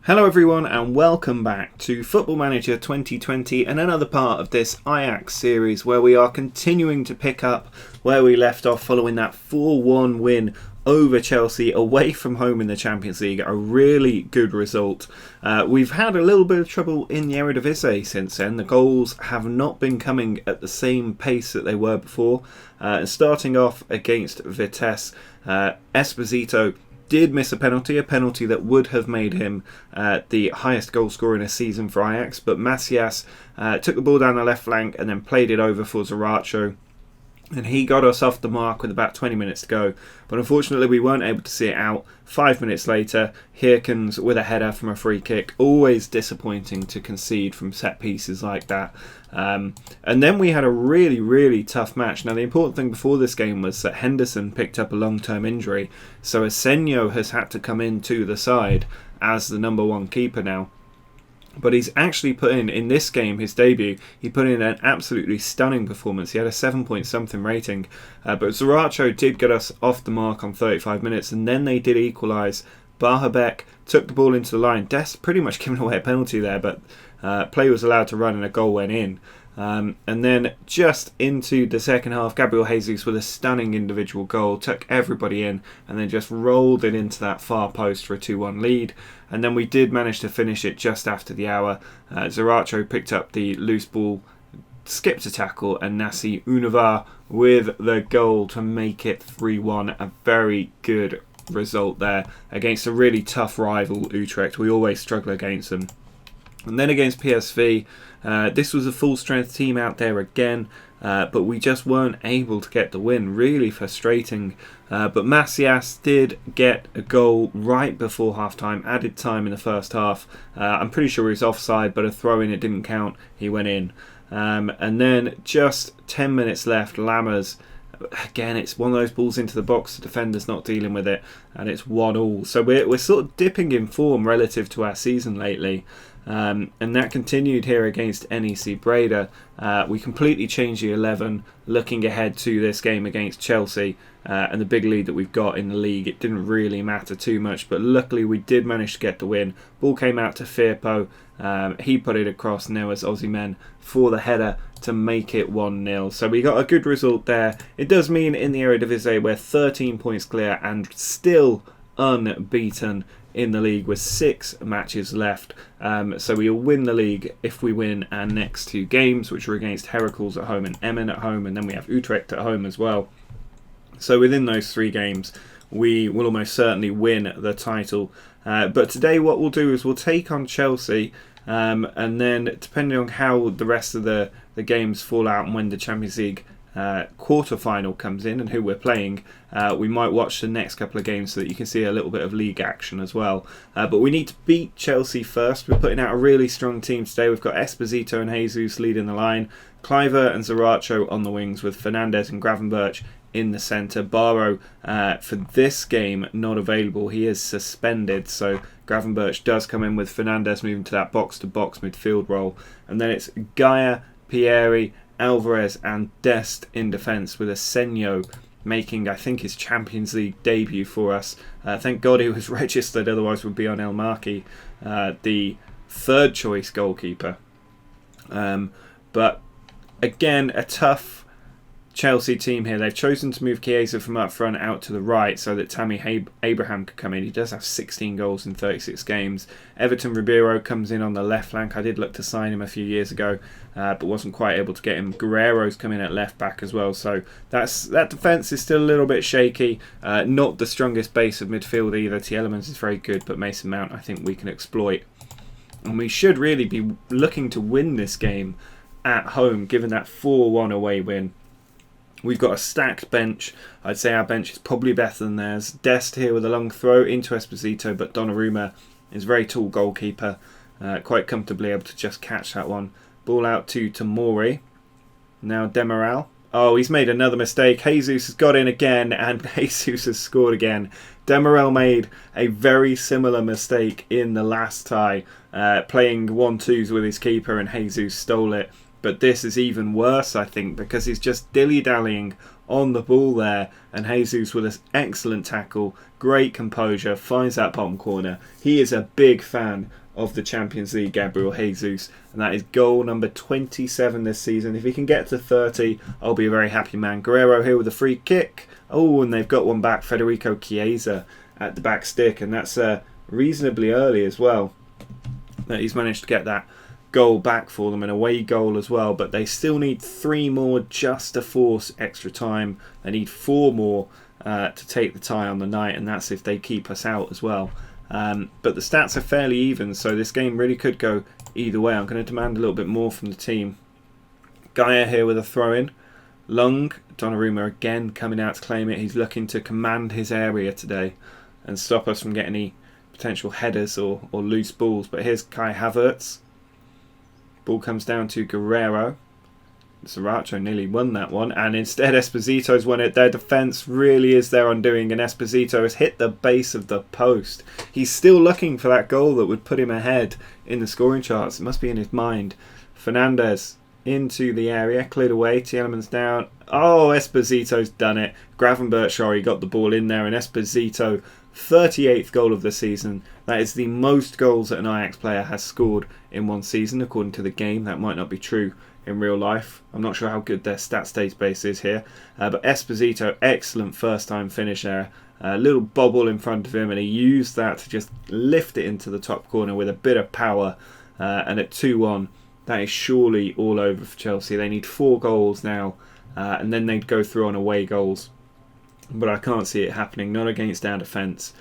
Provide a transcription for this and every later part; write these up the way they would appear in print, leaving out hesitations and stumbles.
Hello everyone and welcome back to Football Manager 2020 and another part of this Ajax series where we are continuing to pick up where we left off following that 4-1 win over Chelsea away from home in the Champions League. A really good result. We've had a little bit of trouble in the Eredivisie since then. The goals have not been coming at the same pace that they were before. Starting off against Vitesse, Esposito did miss a penalty that would have made him the highest goal scorer in a season for Ajax, but Macias took the ball down the left flank and then played it over for Zaracho, and he got us off the mark with about 20 minutes to go, but unfortunately we weren't able to see it out. 5 minutes later, Heerkens with a header from a free kick. Always disappointing to concede from set pieces like that. And then we had a really tough match. Now the important thing before this game was that Henderson picked up a long-term injury, so Asenio has had to come into the side as the number one keeper now. But he's actually put in this game, his debut, he put in an absolutely stunning performance. He had a 7-point-something rating. But Zaracho did get us off the mark on 35 minutes, and then they did equalise. Bahabek took the ball into the line. Dest pretty much giving away a penalty there, but play was allowed to run and a goal went in. And then just into the second half, Gabriel Jesus with a stunning individual goal took everybody in and then just rolled it into that far post for a 2-1 lead. And then we did manage to finish it just after the hour. Zaracho picked up the loose ball, skipped a tackle, and Nasi Univar with the goal to make it 3-1. A very good result there against a really tough rival, Utrecht. We always struggle against them. And then against PSV, this was a full-strength team out there again, but we just weren't able to get the win. Really frustrating. But Macias did get a goal right before half-time, added time in the first half. I'm pretty sure he was offside, but a throw-in, it didn't count. He went in. And then just 10 minutes left, Lammers. Again, it's one of those balls into the box, the defender's not dealing with it, and it's 1-1. So we're sort of dipping in form relative to our season lately. And that continued here against NEC Breda. We completely changed the 11 looking ahead to this game against Chelsea and the big lead that we've got in the league. It didn't really matter too much, but luckily we did manage to get the win. Ball came out to Firpo. He put it across Noah's Osimhen for the header to make it 1-0. So we got a good result there. It does mean in the Eredivisie we're 13 points clear and still unbeaten in the league with 6 matches left. So we'll win the league if we win our next 2 games, which are against Heracles at home and Emmen at home, and then we have Utrecht at home as well. So within those 3 games we will almost certainly win the title. But today what we'll do is we'll take on Chelsea, and then depending on how the rest of the games fall out and when the Champions League quarter-final comes in and who we're playing, we might watch the next couple of games so that you can see a little bit of league action as well. But we need to beat Chelsea first. We're putting out a really strong team today. We've got Esposito and Jesus leading the line, Kluivert and Zaracho on the wings with Fernandes and Gravenberch in the centre. Barrow for this game not available, he is suspended, so Gravenberch does come in with Fernandes moving to that box-to-box midfield role. And then it's Gaia, Pieri, Alvarez and Dest in defence, with Asenio making, I think, his Champions League debut for us. Thank God he was registered, otherwise would be on El Marki, the third choice goalkeeper. But again, a tough Chelsea team here. They've chosen to move Chiesa from up front out to the right so that Tammy Abraham could come in. He does have 16 goals in 36 games. Everton Ribeiro comes in on the left flank. I did look to sign him a few years ago, but wasn't quite able to get him. Guerrero's come in at left back as well. So that defence is still a little bit shaky. Not the strongest base of midfield either. Tielemans is very good, but Mason Mount I think we can exploit. And we should really be looking to win this game at home, given that 4-1 away win. We've got a stacked bench. I'd say our bench is probably better than theirs. Dest here with a long throw into Esposito, but Donnarumma is a very tall goalkeeper, quite comfortably able to just catch that one. Ball out to Tamori. Now Demiral. Oh, he's made another mistake. Jesus has got in again, and Jesus has scored again. Demiral made a very similar mistake in the last tie, playing 1-2s with his keeper, and Jesus stole it. But this is even worse, I think, because he's just dilly-dallying on the ball there, and Jesus with an excellent tackle, great composure, finds that bottom corner. He is a big fan of the Champions League, Gabriel Jesus, and that is goal number 27 this season. If he can get to 30, I'll be a very happy man. Guerrero here with a free kick. Oh, and they've got one back, Federico Chiesa at the back stick, and that's reasonably early as well that he's managed to get that goal back for them, an away goal as well, but they still need 3 more just to force extra time. They need 4 more to take the tie on the night, and that's if they keep us out as well. But the stats are fairly even, so this game really could go either way. I'm going to demand a little bit more from the team. Gaia here with a throw-in. Lung, Donnarumma again coming out to claim it. He's looking to command his area today and stop us from getting any potential headers or loose balls. But here's Kai Havertz. Ball comes down to Guerrero. Sriracha nearly won that one, and instead Esposito's won it. Their defence really is their undoing, and Esposito has hit the base of the post. He's still looking for that goal that would put him ahead in the scoring charts. It must be in his mind. Fernandez into the area, cleared away, Tielemans down. Oh, Esposito's done it. Gravenberch, sorry, got the ball in there, and Esposito, 38th goal of the season. That is the most goals that an Ajax player has scored in one season, according to the game. That might not be true in real life. I'm not sure how good their stats database is here, but Esposito, excellent first time finish there. A little bobble in front of him, and he used that to just lift it into the top corner with a bit of power, and at 2-1 that is surely all over for Chelsea. They need 4 goals now, and then they'd go through on away goals, but I can't see it happening, not against our defence,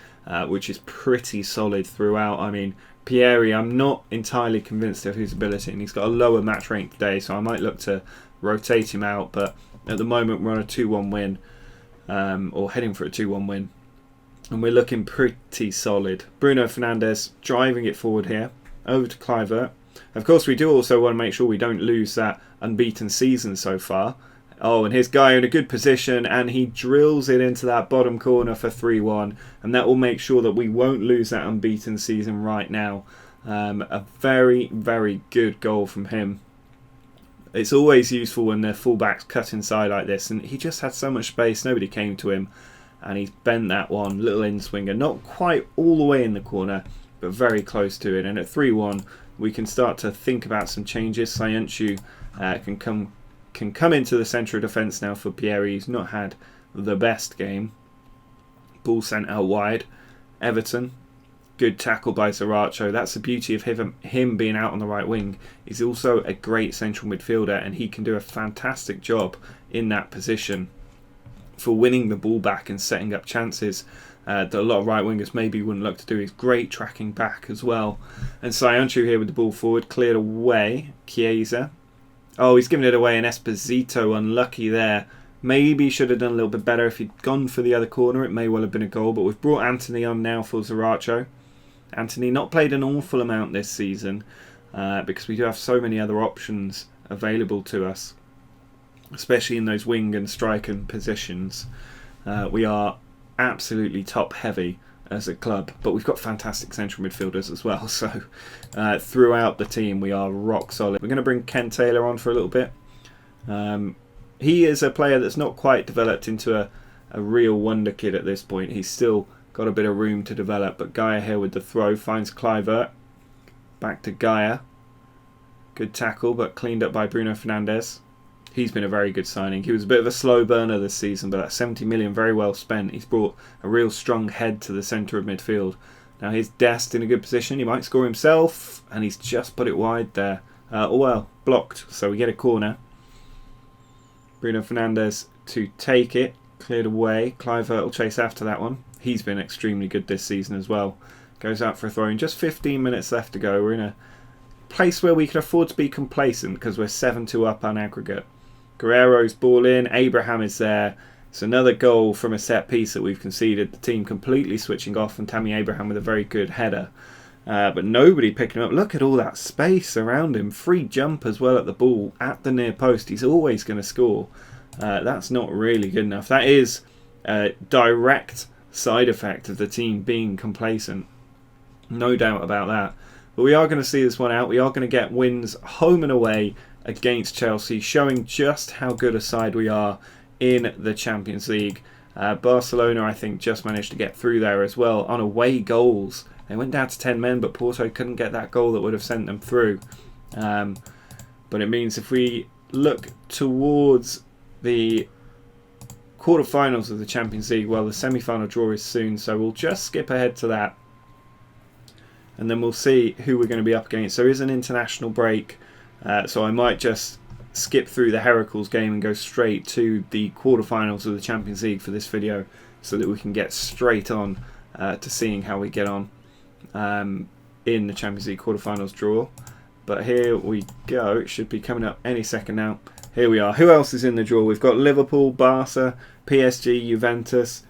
which is pretty solid throughout. I mean, Pieri, I'm not entirely convinced of his ability, and he's got a lower match rank today, so I might look to rotate him out, but at the moment we're on a 2-1 win, or heading for a 2-1 win, and we're looking pretty solid. Bruno Fernandes driving it forward here, over to Kluivert. Of course, we do also want to make sure we don't lose that unbeaten season so far. Oh, and here's Guy in a good position, and he drills it into that bottom corner for 3-1, and that will make sure that we won't lose that unbeaten season right now. A very, very good goal from him. It's always useful when their fullbacks cut inside like this, and he just had so much space, nobody came to him, and he's bent that one, little in-swinger, not quite all the way in the corner, but very close to it, and at 3-1 we can start to think about some changes. Sayuncu can come into the centre of defence now for Pieri. He's not had the best game. Ball sent out wide. Everton, good tackle by Sriracha. That's the beauty of him being out on the right wing. He's also a great central midfielder, and he can do a fantastic job in that position for winning the ball back and setting up chances that a lot of right wingers maybe wouldn't look to do. He's great tracking back as well. And Sayuncu here with the ball forward, cleared away. Chiesa. Oh, he's given it away, and Esposito unlucky there. Maybe should have done a little bit better. If he'd gone for the other corner, it may well have been a goal, but we've brought Anthony on now for Sriracha. Anthony not played an awful amount this season, because we do have so many other options available to us, especially in those wing and striker positions. We are absolutely top heavy as a club, but we've got fantastic central midfielders as well, so throughout the team we are rock solid. We're going to bring Ken Taylor on for a little bit. He is a player that's not quite developed into a real wonder kid at this point. He's still got a bit of room to develop, but Gaia here with the throw finds Kluivert. Back to Gaia. Good tackle, but cleaned up by Bruno Fernandes. He's been a very good signing. He was a bit of a slow burner this season, but that 70 million very well spent. He's brought a real strong head to the centre of midfield. Now here's Dest in a good position. He might score himself, and he's just put it wide there. Blocked, so we get a corner. Bruno Fernandes to take it, cleared away. Kluivert will chase after that one. He's been extremely good this season as well. Goes out for a throw-in. Just 15 minutes left to go. We're in a place where we can afford to be complacent because we're 7-2 up on aggregate. Guerrero's ball in. Abraham is there. It's another goal from a set piece that we've conceded. The team completely switching off, and Tammy Abraham with a very good header. But nobody picking him up. Look at all that space around him. Free jump as well at the ball at the near post. He's always going to score. That's not really good enough. That is a direct side effect of the team being complacent. No doubt about that. But we are going to see this one out. We are going to get wins home and away against Chelsea, showing just how good a side we are in the Champions League. Barcelona, I think, just managed to get through there as well on away goals. They went down to 10 men, but Porto couldn't get that goal that would have sent them through. But it means if we look towards the quarterfinals of the Champions League, well, the semi-final draw is soon, so we'll just skip ahead to that. And then we'll see who we're going to be up against. There is an international break, so I might just skip through the Heracles game and go straight to the quarterfinals of the Champions League for this video, so that we can get straight on to seeing how we get on in the Champions League quarterfinals draw. But here we go. It should be coming up any second now. Here we are. Who else is in the draw? We've got Liverpool, Barca, PSG, Juventus,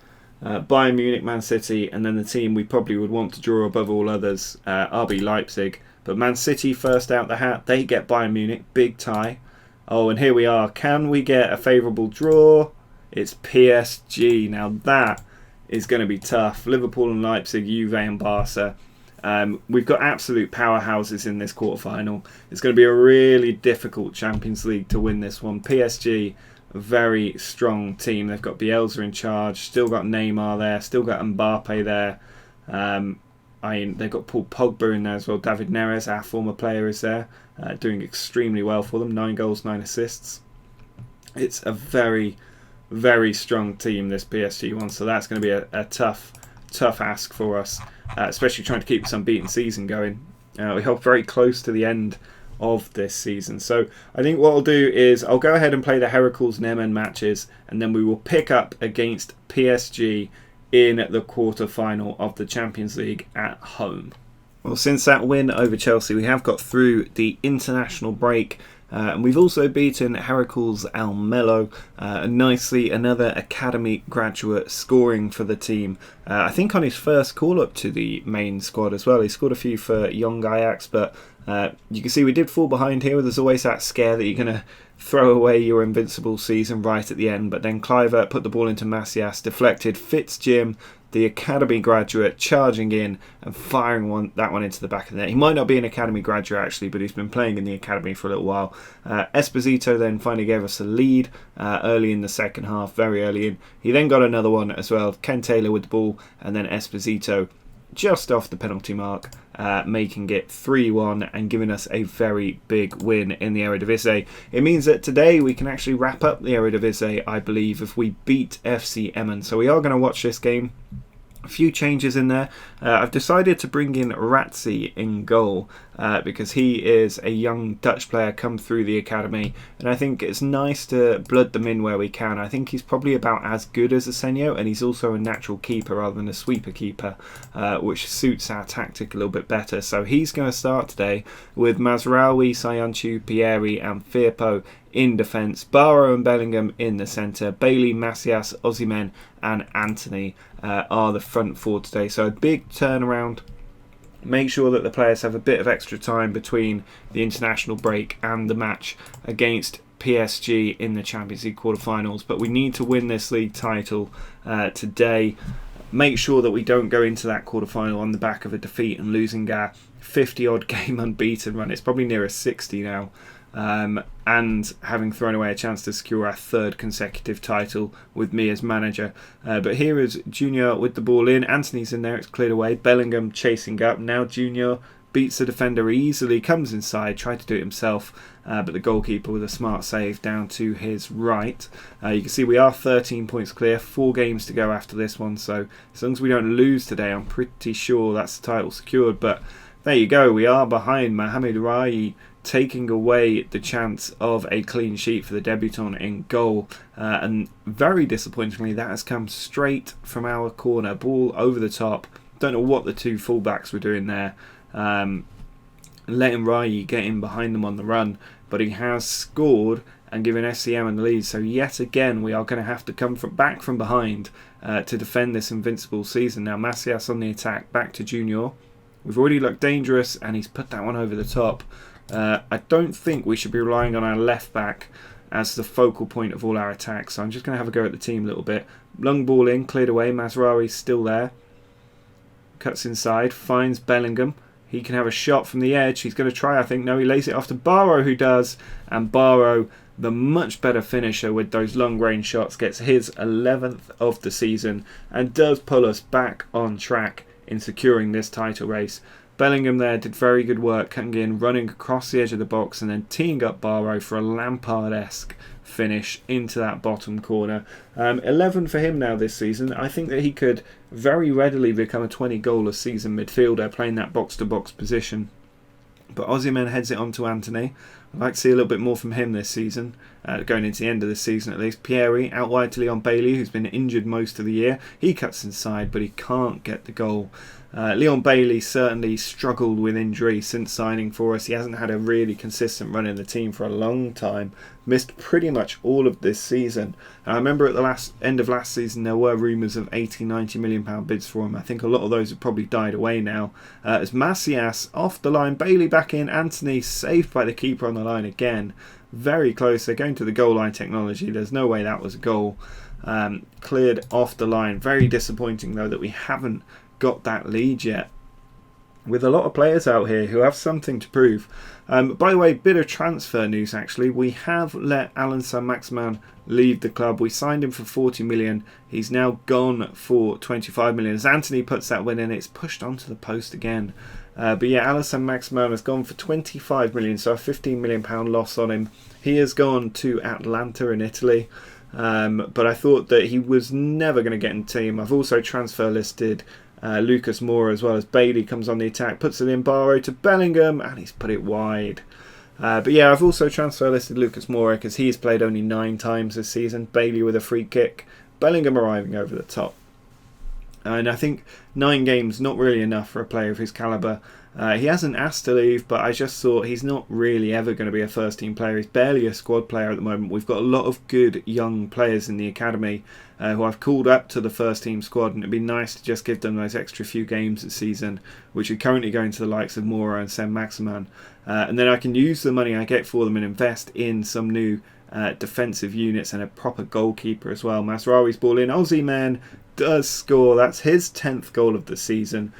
Bayern Munich, Man City, and then the team we probably would want to draw above all others, RB Leipzig. But Man City first out the hat. They get Bayern Munich. Big tie. Oh, and here we are. Can we get a favourable draw? It's PSG. Now that is going to be tough. Liverpool and Leipzig, Juve and Barca. We've got absolute powerhouses in this quarterfinal. It's going to be a really difficult Champions League to win this one. PSG, a very strong team. They've got Bielsa in charge. Still got Neymar there. Still got Mbappe there. They've got Paul Pogba in there as well. David Neres, our former player, is there. Doing extremely well for them. 9 goals, 9 assists. It's a very, very strong team, this PSG one. So that's going to be a tough ask for us, especially trying to keep this unbeaten season going. We hope very close to the end of this season. So I think what I'll do is I'll go ahead and play the Heracles Nemen matches, and then we will pick up against PSG in the quarter-final of the Champions League at home. Well, since that win over Chelsea, we have got through the international break. And we've also beaten Heracles Almelo nicely. Another academy graduate scoring for the team. I think on his first call-up to the main squad as well. He scored a few for young Ajax, but you can see we did fall behind here. There's always that scare that you're going to throw away your invincible season right at the end. But then Kluivert put the ball into Macias, deflected, Fitzjim, the academy graduate, charging in and firing that one into the back of the net. He might not be an academy graduate actually, but he's been playing in the academy for a little while. Esposito then finally gave us a lead early in the second half, very early in. He then got another one as well. Ken Taylor with the ball, and then Esposito just off the penalty mark, making it 3-1 and giving us a very big win in the Eredivisie. It means that today we can actually wrap up the Eredivisie, I believe, if we beat FC Emmen. So we are going to watch this game. A few changes in there. I've decided to bring in Ratzi in goal because he is a young Dutch player come through the academy, and I think it's nice to blood them in where we can. I think he's probably about as good as Asenio, and he's also a natural keeper rather than a sweeper keeper, which suits our tactic a little bit better. So he's going to start today with Mazraoui, Sayuncu, Pieri and Firpo in defence, Barrow and Bellingham in the centre, Bailey, Macias, Osimhen and Anthony are the front four today. So a big turnaround. Make sure that the players have a bit of extra time between the international break and the match against PSG in the Champions League quarterfinals. But we need to win this league title today. Make sure that we don't go into that quarterfinal on the back of a defeat and losing our 50-odd game unbeaten run. It's probably near a 60 now. And having thrown away a chance to secure our 3rd consecutive title with me as manager. But here is Junior with the ball in. Anthony's in there, it's cleared away. Bellingham chasing up. Now Junior beats the defender easily, comes inside, tried to do it himself, but the goalkeeper with a smart save down to his right. You can see we are 13 points clear, 4 games to go after this one, so as long as we don't lose today, I'm pretty sure that's the title secured. But there you go, we are behind Mohamed Rai, taking away the chance of a clean sheet for the debutant in goal, and very disappointingly that has come straight from our corner, ball over the top. Don't know what the 2 fullbacks were doing there, letting Rai get in behind them on the run, but he has scored and given SCM the lead. So yet again we are going to have to come back from behind to defend this invincible season. Now Macias on the attack, back to Junior. We've already looked dangerous and he's put that one over the top. I don't think we should be relying on our left back as the focal point of all our attacks, so I'm just going to have a go at the team a little bit. Long ball in, cleared away, Mazraoui's still there. Cuts inside, finds Bellingham. He can have a shot from the edge. He's going to try, I think. No, he lays it off to Barrow, who does. And Barrow the much better finisher with those long range shots, gets his 11th of the season and does pull us back on track in securing this title race. Bellingham there did very good work, coming in, running across the edge of the box and then teeing up Barrow for a Lampard-esque finish into that bottom corner. 11 for him now this season. I think that he could very readily become a 20-goal-a-season midfielder playing that box-to-box position. But Osimhen heads it on to Antony. I'd like to see a little bit more from him this season, going into the end of the season at least. Pieri out wide to Leon Bailey, who's been injured most of the year. He cuts inside, but he can't get the goal. Leon Bailey certainly struggled with injury since signing for us. He hasn't had a really consistent run in the team for a long time. Missed pretty much all of this season. I remember at the end of last season there were rumours of 80-90 million pound bids for him. I think a lot of those have probably died away now. As Macias off the line, Bailey back in, Antony saved by the keeper on the line again. Very close. They're going to the goal line technology. There's no way that was a goal. Cleared off the line. Very disappointing though that we haven't got that lead yet, with a lot of players out here who have something to prove. By the way, bit of transfer news actually. We have let Alan Saint-Maximin leave the club. We signed him for 40 million. He's now gone for 25 million. As Antony puts that win in, it's pushed onto the post again. But yeah, Alan Saint-Maximin has gone for 25 million, so a 15 million pound loss on him. He has gone to Atlanta in Italy. But I thought that he was never going to get in the team. I've also transfer listed Lucas Moura as well, as Bailey comes on the attack, puts it in, Barrow to Bellingham, and he's put it wide. But yeah, I've also transfer listed Lucas Moura because he's played only 9 times this season. Bailey with a free kick, Bellingham arriving over the top. And I think 9 games, not really enough for a player of his calibre. He hasn't asked to leave, but I just thought he's not really ever going to be a first team player. He's barely a squad player at the moment. We've got a lot of good young players in the academy who I've called up to the first team squad, and it'd be nice to just give them those extra few games this season, which are currently going to the likes of Moura and Saint-Maximin. And then I can use the money I get for them and invest in some new defensive units and a proper goalkeeper as well. Mazraoui's ball in, Osimhen does score. That's his 10th goal of the season.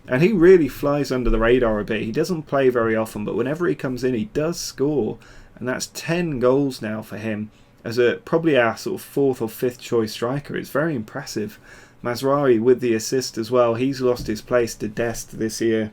And he really flies under the radar a bit. He doesn't play very often, but whenever he comes in, he does score. And that's 10 goals now for him as probably our sort of 4th or 5th choice striker. It's very impressive. Mazraoui with the assist as well. He's lost his place to Dest this year,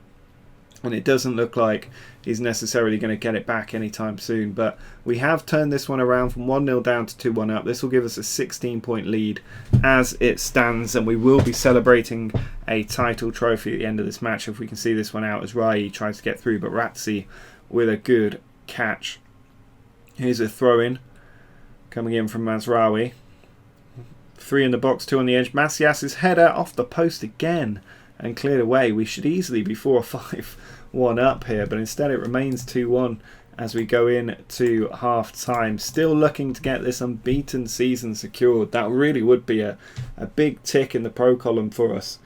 and it doesn't look like he's necessarily going to get it back anytime soon. But we have turned this one around from 1-0 down to 2-1 up. This will give us a 16-point lead as it stands, and we will be celebrating a title trophy at the end of this match if we can see this one out, as Rai tries to get through, but Ratzi with a good catch. Here's a throw-in coming in from Mazraoui. 3 in the box, 2 on the edge. Macias's header off the post again and cleared away. We should easily be 4 or 5-1 up here, but instead it remains 2-1 as we go in to half time. Still looking to get this unbeaten season secured. That really would be a big tick in the pro column for us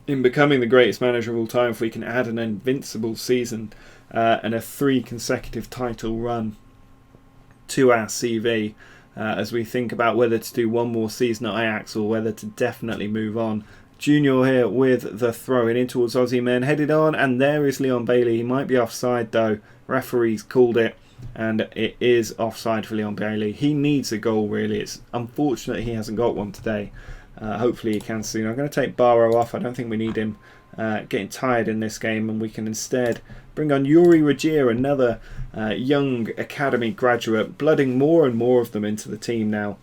in becoming the greatest manager of all time if we can add an invincible season and a 3 consecutive title run to our CV as we think about whether to do one more season at Ajax or whether to definitely move on. Junior here with the throw-in in towards Osimhen, headed on, and there is Leon Bailey. He might be offside though. Referees called it, and it is offside for Leon Bailey. He needs a goal really. It's unfortunate he hasn't got one today. Hopefully he can soon. I'm going to take Barrow off. I don't think we need him getting tired in this game, and we can instead bring on Yuri Regier, another young academy graduate, blooding more and more of them into the team now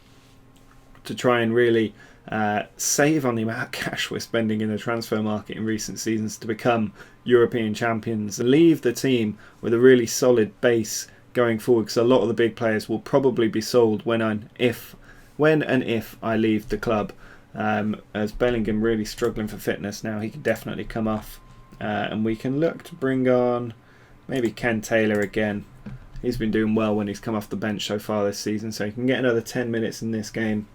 to try and really save on the amount of cash we're spending in the transfer market in recent seasons to become European champions and leave the team with a really solid base going forward, because a lot of the big players will probably be sold when and if I leave the club. As Bellingham really struggling for fitness now, he can definitely come off, and we can look to bring on maybe Ken Taylor again. He's been doing well when he's come off the bench so far this season, so he can get another 10 minutes in this game.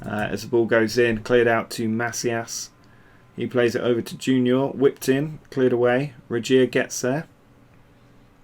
As the ball goes in, cleared out to Macias. He plays it over to Junior, whipped in, cleared away. Regier gets there,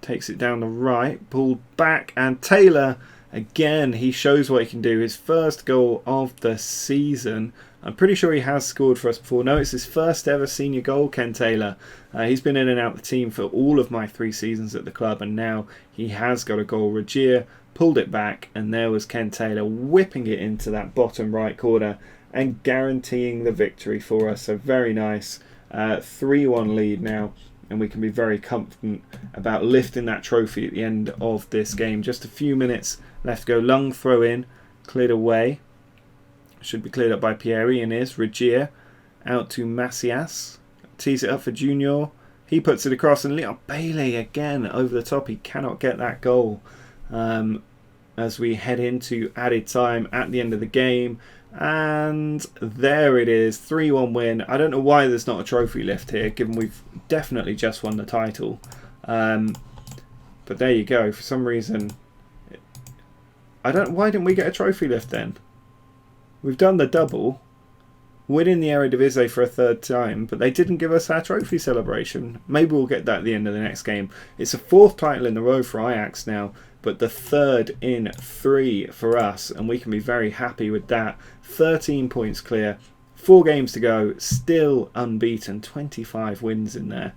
takes it down the right, pulled back, and Taylor again, he shows what he can do. His first goal of the season I'm pretty sure he has scored for us before. No, it's his first ever senior goal, Ken Taylor. He's been in and out of the team for all of my 3 seasons at the club, and now he has got a goal. Regier pulled it back, and there was Ken Taylor whipping it into that bottom right corner and guaranteeing the victory for us. So very nice. 3-1 lead now, and we can be very confident about lifting that trophy at the end of this game. Just a few minutes left to go. Lung throw in, cleared away. Should be cleared up by Pieri, and is Regier out to Macias. Tees it up for Junior. He puts it across, and Leon Bailey again over the top. He cannot get that goal as we head into added time at the end of the game. And there it is, 3-1 win. I don't know why there's not a trophy lift here, given we've definitely just won the title. But there you go. For some reason, why didn't we get a trophy lift then? We've done the double, winning the Eredivisie for a 3rd time, but they didn't give us our trophy celebration. Maybe we'll get that at the end of the next game. It's a 4th title in a row for Ajax now, but the 3rd in 3 for us, and we can be very happy with that. 13 points clear, 4 games to go, still unbeaten, 25 wins in there.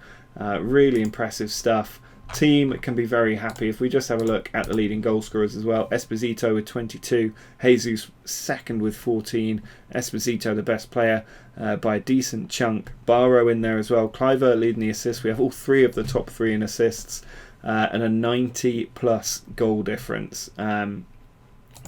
Really impressive stuff. Team can be very happy. If we just have a look at the leading goal scorers as well, Esposito with 22, Jesus second with 14, Esposito the best player by a decent chunk, Barrow in there as well, Cliver leading the assists. We have all 3 of the top 3 in assists, and a 90 plus goal difference.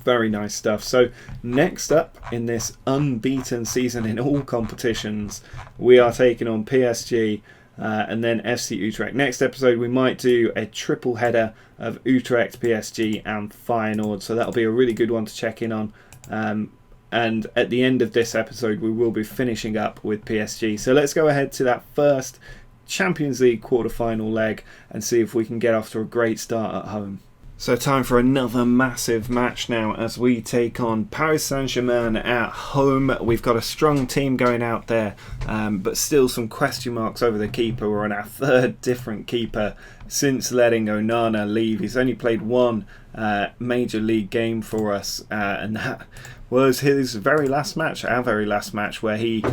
Very nice stuff. So next up in this unbeaten season in all competitions, we are taking on PSG and then FC Utrecht. Next episode we might do a triple header of Utrecht, PSG and Feyenoord, so that'll be a really good one to check in on. And at the end of this episode we will be finishing up with PSG. So let's go ahead to that first Champions League quarter-final leg and see if we can get off to a great start at home. So time for another massive match now as we take on Paris Saint-Germain at home. We've got a strong team going out there, but still some question marks over the keeper. We're on our 3rd different keeper since letting Onana leave. He's only played 1 major league game for us, and that was his very last match, our very last match, where he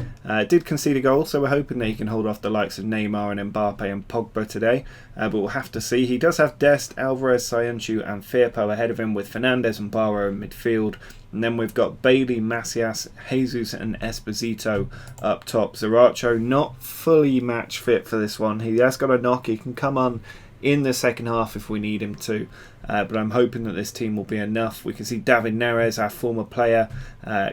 did concede a goal, so we're hoping that he can hold off the likes of Neymar and Mbappe and Pogba today, but we'll have to see. He does have Dest, Alvarez, Sayuncu and Firpo ahead of him, with Fernandes and Barrow in midfield, and then we've got Bailey, Macias, Jesus and Esposito up top. Zaracho not fully match fit for this one. He has got a knock. He can come on in the second half if we need him to, but I'm hoping that this team will be enough. We can see David Neres, our former player,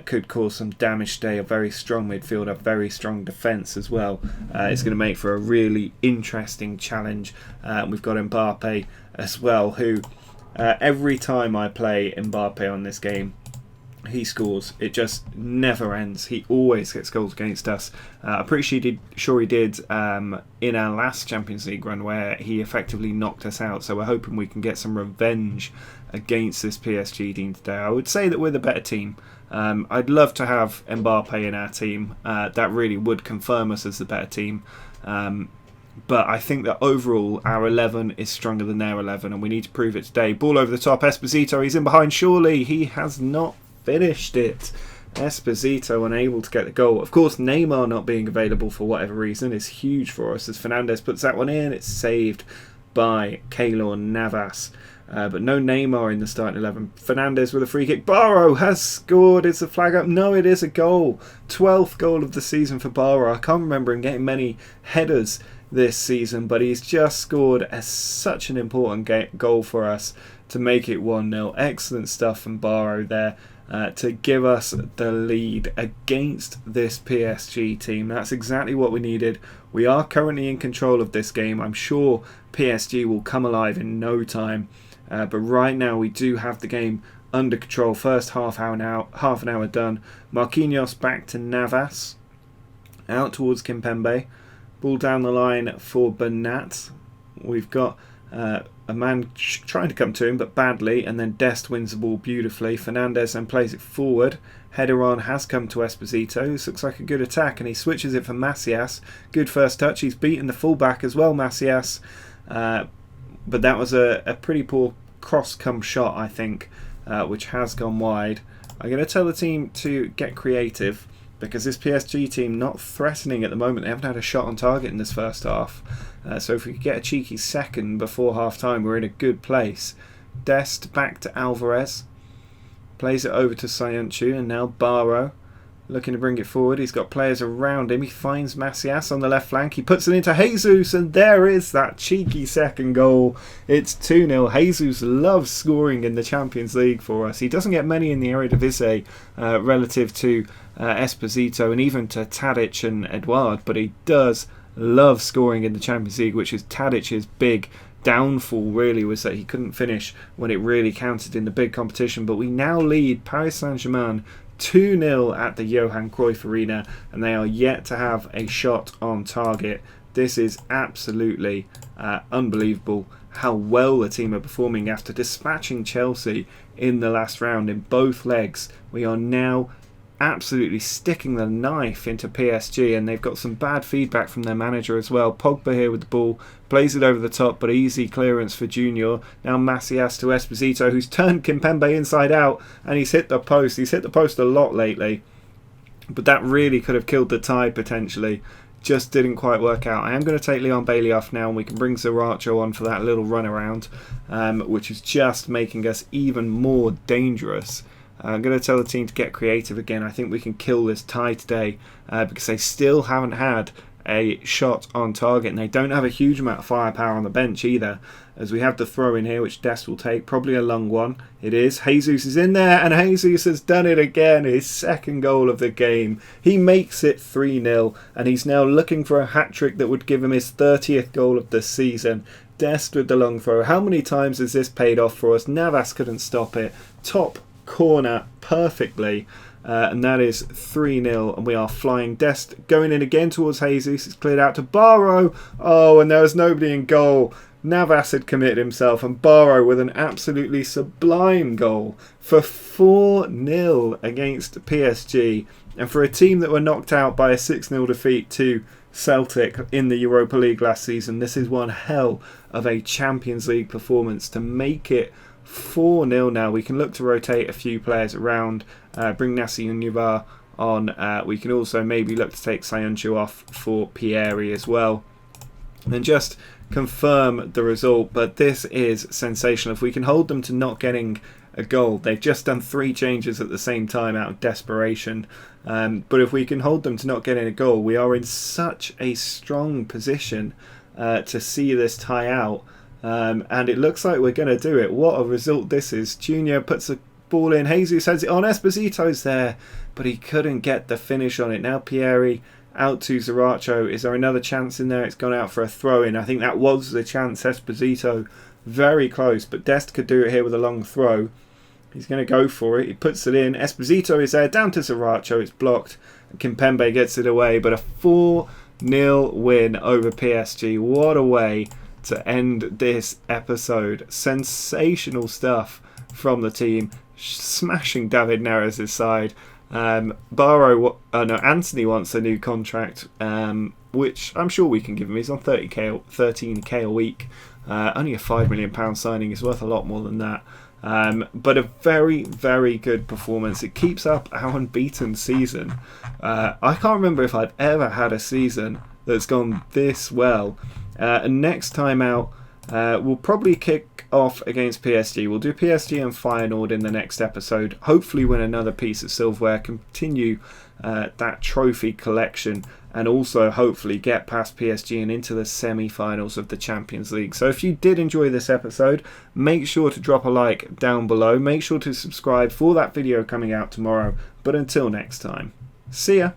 could cause some damage today. A very strong midfielder, very strong defence as well. It's going to make for a really interesting challenge. We've got Mbappe as well, who every time I play Mbappe on this game, he scores. It just never ends. He always gets goals against us. I'm pretty sure he did in our last Champions League run, where he effectively knocked us out. So we're hoping we can get some revenge against this PSG team today. I would say that we're the better team. I'd love to have Mbappe in our team. That really would confirm us as the better team. But I think that overall our 11 is stronger than their 11, and we need to prove it today. Ball over the top. Esposito, he's in behind. Surely he has not finished it. Esposito unable to get the goal. Of course, Neymar not being available for whatever reason is huge for us, as Fernandes puts that one in. It's saved by Keylor Navas, but no Neymar in the starting 11. Fernandes with a free kick. Barrow has scored. It's a flag up. No, it is a goal. 12th goal of the season for Barrow. I can't remember him getting many headers this season, but he's just scored such an important goal for us to make it 1-0. Excellent stuff from Barrow there. To give us the lead against this PSG team. That's exactly what we needed. We are currently in control of this game. I'm sure PSG will come alive in no time. But right now we do have the game under control. First half an hour done. Marquinhos back to Navas. Out towards Kimpembe. Ball down the line for Bernat. We've got a man trying to come to him, but badly, and then Dest wins the ball beautifully. Fernandes then plays it forward. Header on has come to Esposito. This looks like a good attack, and he switches it for Macias. Good first touch. He's beaten the fullback as well, Macias. But that was a pretty poor cross-come shot, I think, which has gone wide. I'm going to tell the team to get creative because this PSG team not threatening at the moment. They haven't had a shot on target in this first half. So if we could get a cheeky second before half-time, we're in a good place. Dest back to Alvarez. Plays it over to Sayuncu, and now Barrow looking to bring it forward. He's got players around him. He finds Macias on the left flank. He puts it into Jesus, and there is that cheeky second goal. It's 2-0. Jesus loves scoring in the Champions League for us. He doesn't get many in the Eredivisie relative to Esposito and even to Tadic and Edouard, but he does love scoring in the Champions League, which is Tadic's big downfall, really, was that he couldn't finish when it really counted in the big competition. But we now lead Paris Saint-Germain 2-0 at the Johan Cruyff Arena, and they are yet to have a shot on target. This is absolutely unbelievable how well the team are performing after dispatching Chelsea in the last round in both legs. We are now absolutely sticking the knife into PSG, and they've got some bad feedback from their manager as well. Pogba here with the ball, plays it over the top, but easy clearance for Junior. Now Macias to Esposito, who's turned Kimpembe inside out, and he's hit the post. He's hit the post a lot lately, but that really could have killed the tie potentially. Just didn't quite work out. I am going to take Leon Bailey off now, and we can bring Sriracha on for that little run around, which is just making us even more dangerous. I'm going to tell the team to get creative again. I think we can kill this tie today because they still haven't had a shot on target, and they don't have a huge amount of firepower on the bench either, as we have the throw in here, which Dest will take, probably a long one. It is. Jesus is in there, and Jesus has done it again, his second goal of the game. He makes it 3-0, and he's now looking for a hat-trick that would give him his 30th goal of the season. Dest with the long throw. How many times has this paid off for us? Navas couldn't stop it. Top corner perfectly, and that is 3-0, and we are flying. Dest going in again towards Jesus. It's cleared out to Barrow. Oh, and there was nobody in goal. Navas had committed himself, and Barrow with an absolutely sublime goal for 4-0 against PSG, and for a team that were knocked out by a 6-0 defeat to Celtic in the Europa League last season. This is one hell of a Champions League performance to make it 4-0 now. We can look to rotate a few players around, bring Nassi Univar on. We can also maybe look to take Sayuncu off for Pieri as well, and just confirm the result. But this is sensational. If we can hold them to not getting a goal, they've just done 3 changes at the same time out of desperation, but if we can hold them to not getting a goal, we are in such a strong position to see this tie out. And it looks like we're going to do it. What a result this is. Junior puts the ball in. Jesus has it on. Esposito's there, but he couldn't get the finish on it. Now Pieri out to Sriracha. Is there another chance in there? It's gone out for a throw-in. I think that was the chance. Esposito very close, but Dest could do it here with a long throw. He's going to go for it. He puts it in. Esposito is there. Down to Sriracha. It's blocked. Kimpembe gets it away, but a 4-0 win over PSG. What a way to end this episode. Sensational stuff from the team, smashing David Neres' side. Anthony wants a new contract, which I'm sure we can give him. He's on 13k a week. Only a £5 million signing is worth a lot more than that. But a very, very good performance. It keeps up our unbeaten season. I can't remember if I've ever had a season that's gone this well. And next time out, we'll probably kick off against PSG. We'll do PSG and Feyenoord in the next episode. Hopefully win another piece of silverware, continue that trophy collection, and also hopefully get past PSG and into the semi-finals of the Champions League. So if you did enjoy this episode, make sure to drop a like down below. Make sure to subscribe for that video coming out tomorrow. But until next time, see ya!